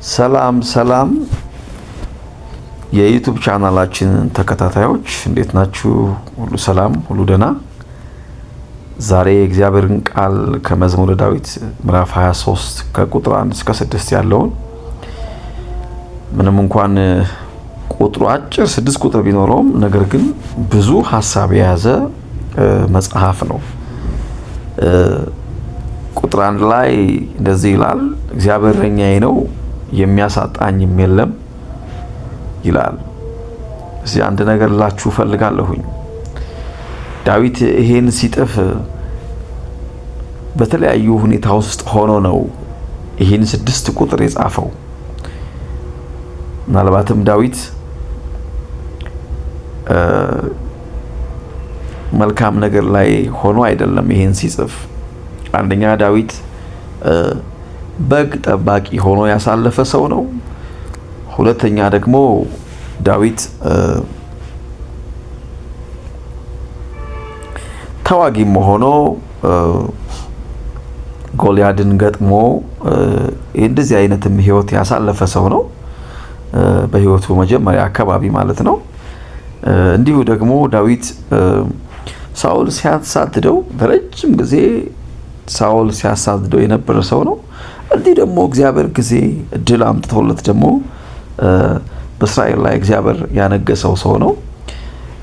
ሰላም የዩቲዩብ ቻናላችን ተከታታዮች እንዴት ናችሁ? ሁሉ ሰላም፣ ሁሉ ደህና። ዛሬ እግዚአብሔርን ቃል ከመዝሙረ ዳዊት ምዕራፍ 23 ከቁጥር 1 እስከ 6 ያለውን ምንም እንኳን ቁጥሩ አጭር 6 ቁጥር ቢኖረውም ነገር ግን ብዙ ሐሳብ የያዘ መጽሐፍ ነው። ቁጥር 1 ላይ እንደዚህ ይላል፣ እግዚአብሔር እረኛዬ ነው የሚያሳጣኝም የለም ይላል። እዚህ አንድ ነገር ላችሁ ፈልጋለሁኝ። ዳዊት ይሄን ሲጥፍ በተለያዩ ሁኔታ ውስጥ ሆኖ ነው ይሄን 6 ቁጥር የጻፈው። ምናልባትም ዳዊት መልካም ነገር ላይ ሆኖ አይደለም ይሄን ሲጽፍ። አንደኛ ዳዊት በግ ጠባቂ ሆኖ ያሳለፈ ሰው ነው። ሁለተኛ ደግሞ ዳዊት ተዋጊም ሆኖ ጎልያድን ገጥሞ እንደዚህ አይነትም ህይወት ያሳለፈ ሰው ነው፣ በህይወቱ መጀመሪያ አካባቢ ማለት ነው። እንዲሁ ደግሞ ዳዊት ሳኦል ሲያሳድደው በረጅም ጊዜ ሳኦል ሲያሳድደው የነበረ ሰው ነው። እንዲህ ደግሞ እግዚአብሔር ጊዜ እድል አምጥቶለት ደግሞ በእስራኤል ላይ እግዚአብሔር ያነገሰው ሰው ነው።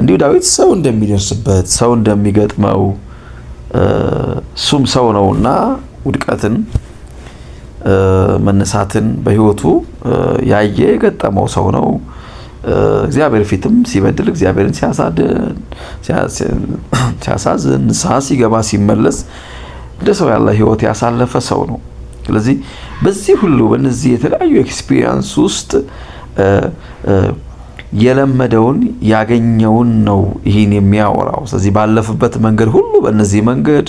እንዲሁ ዳዊት ሰው እንደሚደርስበት ሰው እንደሚገጥመው እሱም ሰው ነውና ውድቀትን መነሳትን በህይወቱ ያየ የገጠመው ሰው ነው። እግዚአብሔር ፊትም ሲበድል እግዚአብሔርን ሲያሳዝን ንስሐ ሲገባ ሲመለስ እንደ ሰው ያለ ህይወት ያሳለፈ ሰው ነው። ስለዚህ በዚህ ሁሉ በእነዚህ የተለያዩ ኤክስፒሪየንስ ውስጥ የለመደውን ያገኘውን ነው ይህን የሚያወራው። ስለዚህ ባለፈበት መንገድ ሁሉ በእነዚህ መንገድ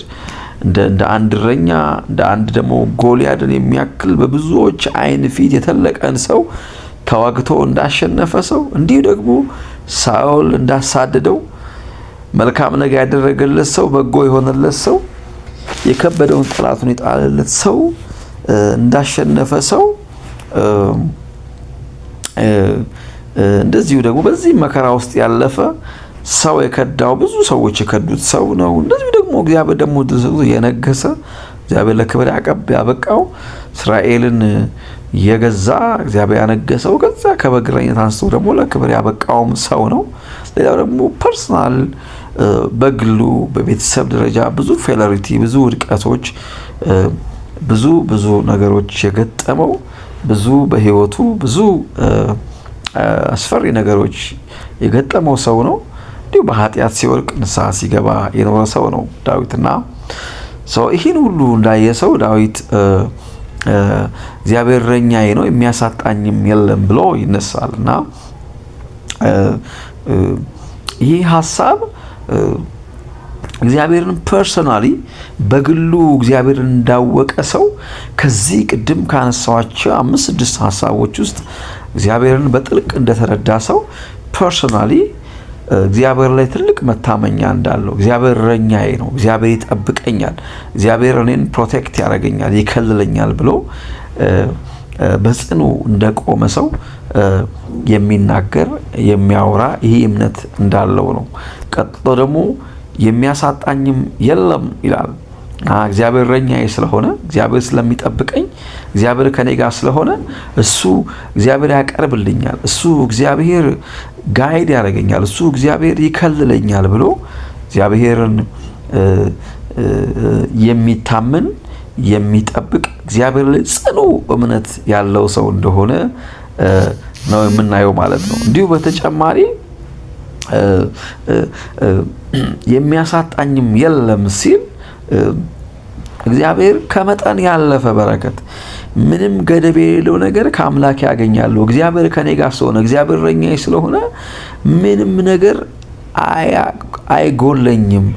እንደ አንድ እረኛ እንደ አንድ ደግሞ ጎልያድን የሚያክል በብዙዎች አይን ፊት የተለቀን ሰው ተዋግቶ እንዳሸነፈ ሰው፣ እንዲሁ ደግሞ ሳኦል እንዳሳደደው መልካም ነገር ያደረገለት ሰው፣ በጎ የሆነለት ሰው፣ የከበደውን ጠላቱን የጣለለት ሰው እንዳሸነፈ ሰው፣ እንደዚሁ ደግሞ በዚህ መከራ ውስጥ ያለፈ ሰው የከዳው ብዙ ሰዎች የከዱት ሰው ነው። እንደዚሁ ደግሞ እግዚአብሔር ደግሞ የነገሰ እግዚአብሔር ለክብር ያበቃው እስራኤልን የገዛ እግዚአብሔር ያነገሰው ከዛ ከበግረኝነት አንስቶ ደግሞ ለክብር ያበቃውም ሰው ነው። ሌላው ደግሞ ፐርሰናል በግሉ በቤተሰብ ደረጃ ብዙ ፌለሪቲ፣ ብዙ ውድቀቶች፣ ብዙ ነገሮች የገጠመው ብዙ በህይወቱ ብዙ አስፈሪ ነገሮች የገጠመው ሰው ነው። እንዲሁ በኃጢአት ሲወድቅ ንስሐ ሲገባ የኖረ ሰው ነው ዳዊትና ይህን ሁሉ እንዳየ ሰው ዳዊት እግዚአብሔር እረኛዬ ነው የሚያሳጣኝም የለም ብሎ ይነሳልና ይህ ሀሳብ እግዚአብሔርን ፐርሰናሊ በግሉ እግዚአብሔርን እንዳወቀ ሰው ከዚህ ቅድም ካነሳዋቸው 5-6 ሀሳቦች ውስጥ እግዚአብሔርን በጥልቅ እንደተረዳ ሰው ፐርሰናሊ እግዚአብሔር ላይ ትልቅ መታመኛ እንዳለው፣ እግዚአብሔር እረኛዬ ነው፣ እግዚአብሔር ይጠብቀኛል፣ እግዚአብሔር እኔን ፕሮቴክት ያደርገኛል፣ ይከልለኛል ብሎ በጽኑ እንደቆመ ሰው የሚናገር የሚያወራ ይህ እምነት እንዳለው ነው። ቀጥሎ ደግሞ የሚያሳጣኝም የለም ይላል። እግዚአብሔር እረኛዬ ስለሆነ፣ እግዚአብሔር ስለሚጠብቀኝ፣ እግዚአብሔር ከኔ ጋር ስለሆነ እሱ እግዚአብሔር ያቀርብልኛል፣ እሱ እግዚአብሔር ጋይድ ያደርገኛል፣ እሱ እግዚአብሔር ይከልለኛል ብሎ እግዚአብሔርን የሚታመን የሚጠብቅ እግዚአብሔር ላይ ጽኑ እምነት ያለው ሰው እንደሆነ ነው የምናየው ማለት ነው። እንዲሁ በተጨማሪ የሚያሳጣኝም የለም ሲል እግዚአብሔር ከመጠን ያለፈ በረከት፣ ምንም ገደብ የሌለው ነገር ከአምላክ ያገኛለሁ። እግዚአብሔር ከኔ ጋር ስለሆነ፣ እግዚአብሔር እረኛዬ ስለሆነ ምንም ነገር አይጎለኝም።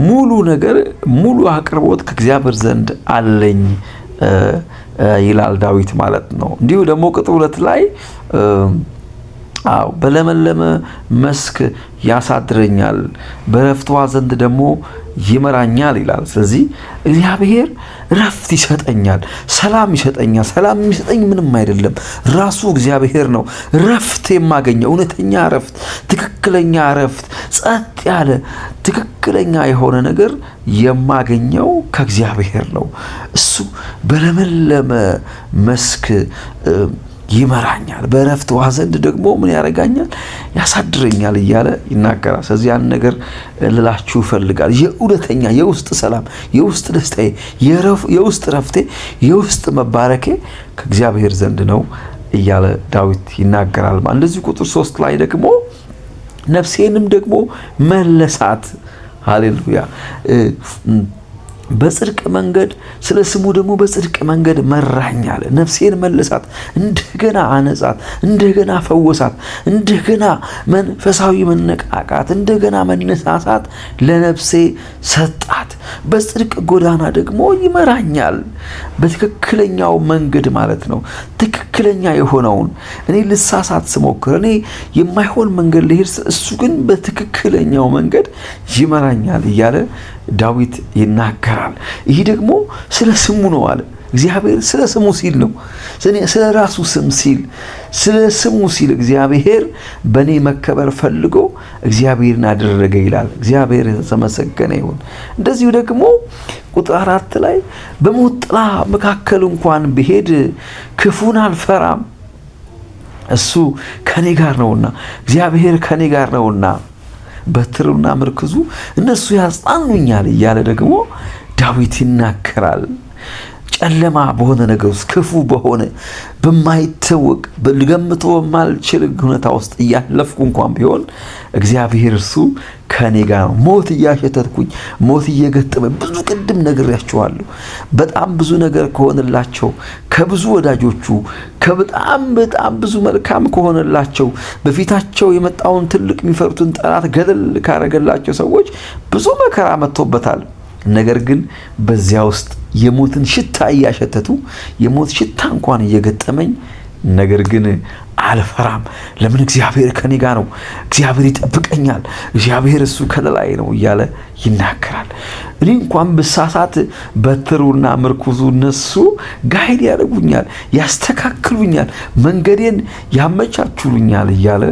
ሙሉ ነገር፣ ሙሉ አቅርቦት ከእግዚአብሔር ዘንድ አለኝ ይላል ዳዊት ማለት ነው። እንዲሁ ደግሞ ቁጥር 2 ላይ አዎ በለመለመ መስክ ያሳድረኛል፣ በረፍቷ ዘንድ ደግሞ ይመራኛል ይላል። ስለዚህ እግዚአብሔር ረፍት ይሰጠኛል፣ ሰላም ይሰጠኛል። ሰላም የሚሰጠኝ ምንም አይደለም፣ ራሱ እግዚአብሔር ነው። ረፍት የማገኘው እውነተኛ ረፍት፣ ትክክለኛ ረፍት፣ ጸጥ ያለ ትክክለኛ የሆነ ነገር የማገኘው ከእግዚአብሔር ነው። እሱ በለመለመ መስክ ይመራኛል፣ በረፍት ውሃ ዘንድ ደግሞ ምን ያረጋኛል? ያሳድረኛል እያለ ይናገራል። ስለዚህ ያን ነገር ልላችሁ ይፈልጋል። የእውነተኛ የውስጥ ሰላም፣ የውስጥ ደስታዬ፣ የውስጥ ረፍቴ፣ የውስጥ መባረኬ ከእግዚአብሔር ዘንድ ነው እያለ ዳዊት ይናገራል። እንደዚህ ቁጥር 3 ላይ ደግሞ ነፍሴንም ደግሞ መለሳት። ሃሌሉያ። በጽድቅ መንገድ ስለ ስሙ ደግሞ በጽድቅ መንገድ መራኝ አለ። ነፍሴን መለሳት፣ እንደገና አነጻት፣ እንደገና ፈወሳት፣ እንደገና መንፈሳዊ መነቃቃት፣ እንደገና መነሳሳት ለነፍሴ ሰጣት። በጽድቅ ጎዳና ደግሞ ይመራኛል። በትክክለኛው መንገድ ማለት ነው። ትክክለኛ የሆነውን እኔ ልሳሳት ስሞክር፣ እኔ የማይሆን መንገድ ልሄድ፣ እሱ ግን በትክክለኛው መንገድ ይመራኛል እያለ ዳዊት ይናገራል። ይህ ደግሞ ስለ ስሙ ነው አለ። እግዚአብሔር ስለ ስሙ ሲል ነው፣ ስለ ራሱ ስም ሲል፣ ስለ ስሙ ሲል እግዚአብሔር በእኔ መከበር ፈልጎ እግዚአብሔርን አደረገ ይላል። እግዚአብሔር የተመሰገነ ይሁን። እንደዚሁ ደግሞ ቁጥር 4 ላይ በሞት ጥላ መካከል እንኳን ብሄድ ክፉን አልፈራም፣ እሱ ከኔ ጋር ነውና፣ እግዚአብሔር ከኔ ጋር ነውና በትሩና ምርክዙ እነሱ ያጽናኑኛል እያለ ደግሞ ዳዊት ይናገራል። ጨለማ በሆነ ነገር ውስጥ፣ ክፉ በሆነ በማይታወቅ ልገምቶ በማልችል ሁኔታ ውስጥ እያለፍኩ እንኳን ቢሆን እግዚአብሔር እሱ ከኔ ጋር ነው። ሞት እያሸተትኩኝ፣ ሞት እየገጠመ ብዙ ቅድም ነግሬያችኋለሁ። በጣም ብዙ ነገር ከሆነላቸው ከብዙ ወዳጆቹ በጣም ብዙ መልካም ከሆነላቸው በፊታቸው የመጣውን ትልቅ የሚፈሩትን ጠላት ገደል ካረገላቸው ሰዎች ብዙ መከራ መጥቶበታል። ነገር ግን በዚያ ውስጥ የሞትን ሽታ እያሸተቱ የሞት ሽታ እንኳን እየገጠመኝ፣ ነገር ግን አልፈራም። ለምን? እግዚአብሔር ከኔ ጋር ነው፣ እግዚአብሔር ይጠብቀኛል፣ እግዚአብሔር እሱ ከለላይ ነው እያለ ይናገራል። እኔ እንኳን ብሳሳት በትሩና ምርኩዙ እነሱ ጋይድ ያደርጉኛል፣ ያስተካክሉኛል፣ መንገዴን ያመቻቹልኛል እያለ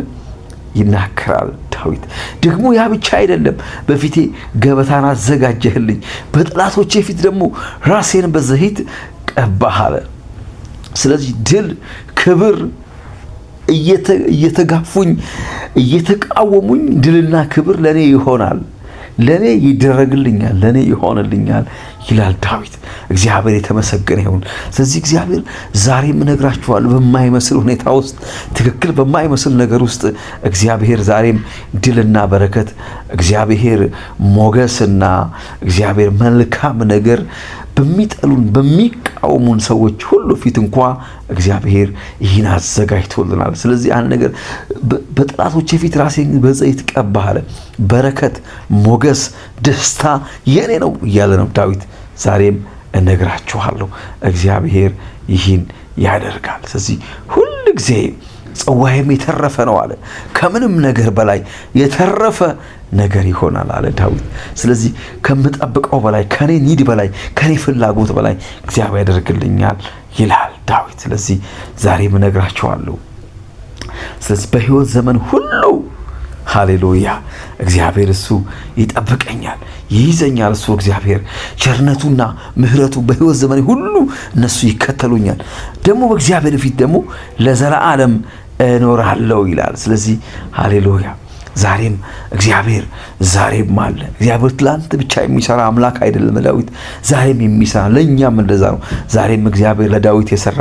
ይናገራል ዳዊት። ደግሞ ያ ብቻ አይደለም፣ በፊቴ ገበታን አዘጋጀህልኝ፣ በጠላቶቼ ፊት ደግሞ ራሴን በዘይት ቀባህ አለ። ስለዚህ ድል፣ ክብር እየተጋፉኝ እየተቃወሙኝ ድልና ክብር ለኔ ይሆናል፣ ለኔ ይደረግልኛል፣ ለኔ ይሆንልኛል ይላል ዳዊት። እግዚአብሔር የተመሰገነ ይሁን። ስለዚህ እግዚአብሔር ዛሬም እነግራችኋለሁ፣ በማይመስል ሁኔታ ውስጥ፣ ትክክል በማይመስል ነገር ውስጥ እግዚአብሔር ዛሬም ድልና በረከት፣ እግዚአብሔር ሞገስና እግዚአብሔር መልካም ነገር በሚጠሉን በሚቃወሙን ሰዎች ሁሉ ፊት እንኳ እግዚአብሔር ይህን አዘጋጅቶልናል። ስለዚህ አንድ ነገር በጠላቶቼ ፊት ራሴን በዘይት ቀባህ አለ። በረከት፣ ሞገስ፣ ደስታ የኔ ነው እያለ ነው ዳዊት። ዛሬም እነግራችኋለሁ እግዚአብሔር ይህን ያደርጋል። ስለዚህ ሁል ጊዜ ጽዋዬም የተረፈ ነው አለ። ከምንም ነገር በላይ የተረፈ ነገር ይሆናል አለ ዳዊት። ስለዚህ ከምጠብቀው በላይ፣ ከኔ ኒድ በላይ፣ ከኔ ፍላጎት በላይ እግዚአብሔር ያደርግልኛል ይላል ዳዊት። ስለዚህ ዛሬም እነግራችኋለሁ። ስለዚህ በህይወት ዘመን ሁሉ ሃሌሉያ እግዚአብሔር እሱ ይጠብቀኛል፣ ይይዘኛል። እሱ እግዚአብሔር ቸርነቱና ምሕረቱ በህይወት ዘመን ሁሉ እነሱ ይከተሉኛል። ደግሞ በእግዚአብሔር ፊት ደግሞ ለዘላለም እኖራለሁ ይላል። ስለዚህ ሃሌሉያ ዛሬም እግዚአብሔር ዛሬም አለ። እግዚአብሔር ትላንት ብቻ የሚሰራ አምላክ አይደለም ዳዊት፣ ዛሬም የሚሰራ ለኛም እንደዛ ነው። ዛሬም እግዚአብሔር ለዳዊት የሰራ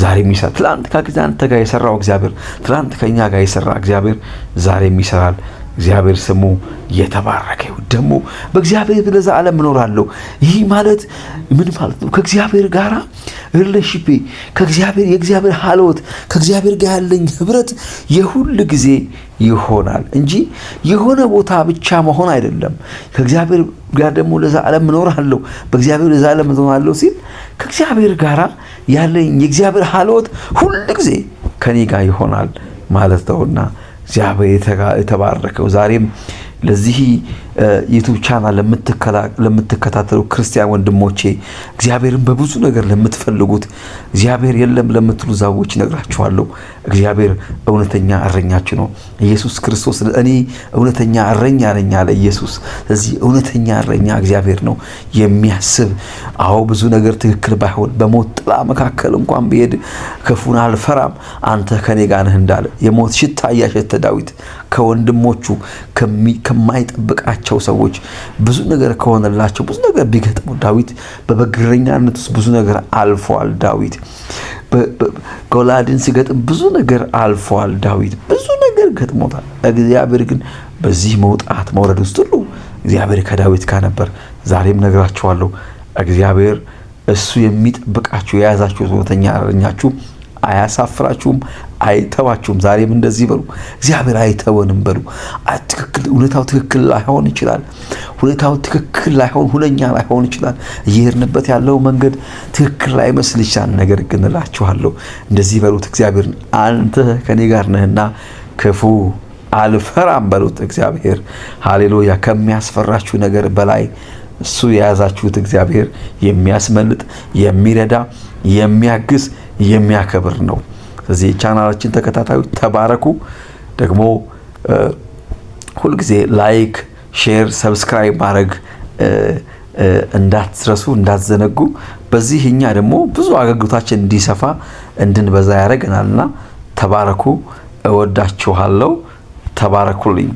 ዛሬም ይሰራ። ትላንት ከአንተ ጋር የሰራው እግዚአብሔር፣ ትላንት ከኛ ጋር የሰራ እግዚአብሔር ዛሬም ይሰራል። እግዚአብሔር ስሙ የተባረከ ይሁን። ደግሞ በእግዚአብሔር ለዘላለም እኖራለሁ። ይህ ማለት ምን ማለት ነው? ከእግዚአብሔር ጋር ሪሌሽንሺፕ፣ ከእግዚአብሔር የእግዚአብሔር ሀልወት፣ ከእግዚአብሔር ጋር ያለኝ ህብረት የሁል ጊዜ ይሆናል እንጂ የሆነ ቦታ ብቻ መሆን አይደለም። ከእግዚአብሔር ጋር ደግሞ ለዘላለም እኖራለሁ፣ በእግዚአብሔር ለዘላለም እኖራለሁ ሲል ከእግዚአብሔር ጋር ያለኝ የእግዚአብሔር ሀልወት ሁል ጊዜ ከኔ ጋር ይሆናል ማለት ነውና እግዚአብሔር የተባረከው። ዛሬም ለዚህ ዩቲዩብ ቻናል ለምትከታተሉ ክርስቲያን ወንድሞቼ እግዚአብሔርን በብዙ ነገር ለምትፈልጉት እግዚአብሔር የለም ለምትሉ ሰዎች ነግራችኋለሁ። እግዚአብሔር እውነተኛ እረኛችሁ ነው። ኢየሱስ ክርስቶስ እኔ እውነተኛ እረኛ ነኝ አለ ኢየሱስ። ስለዚህ እውነተኛ እረኛ እግዚአብሔር ነው የሚያስብ። አዎ ብዙ ነገር ትክክል ባይሆን በሞት ጥላ መካከል እንኳን ብሄድ ክፉን አልፈራም አንተ ከኔ ጋር ነህ እንዳለ የሞት ሽታ ያሸተ ዳዊት ከወንድሞቹ ከማይጠብቃቸው ሰዎች ብዙ ነገር ከሆነላቸው ብዙ ነገር ቢገጥሙ ዳዊት በበግረኛነት ውስጥ ብዙ ነገር አልፏል። ዳዊት ጎልያድን ሲገጥም ብዙ ነገር አልፏል። ዳዊት ብዙ ነገር ገጥሞታል። እግዚአብሔር ግን በዚህ መውጣት መውረድ ውስጥ ሁሉ እግዚአብሔር ከዳዊት ጋር ነበር። ዛሬም ነግራችኋለሁ እግዚአብሔር እሱ የሚጠብቃችሁ የያዛችሁ እውነተኛ እረኛችሁ አያሳፍራችሁም፣ አይተዋችሁም። ዛሬም እንደዚህ በሉ፣ እግዚአብሔር አይተወንም በሉ። ትክክል ሁኔታው ትክክል ላይሆን ይችላል። ሁኔታው ትክክል ላይሆን ሁነኛ ላይሆን ይችላል። እየሄድንበት ያለው መንገድ ትክክል ላይመስል ይችላል። ነገር ግን እላችኋለሁ እንደዚህ በሉት፣ እግዚአብሔርን አንተ ከኔ ጋር ነህና ክፉ አልፈራም በሉት። እግዚአብሔር ሃሌሉያ ከሚያስፈራችሁ ነገር በላይ እሱ የያዛችሁት እግዚአብሔር የሚያስመልጥ የሚረዳ የሚያግዝ የሚያከብር ነው። ስለዚህ ቻናላችን ተከታታዮች ተባረኩ። ደግሞ ሁሉ ጊዜ ላይክ፣ ሼር፣ ሰብስክራይብ ማድረግ እንዳትረሱ እንዳትዘነጉ። በዚህ እኛ ደግሞ ብዙ አገልግሎታችን እንዲሰፋ እንድንበዛ ያደርገናልና ተባረኩ። እወዳችኋለሁ። ተባረኩልኝ።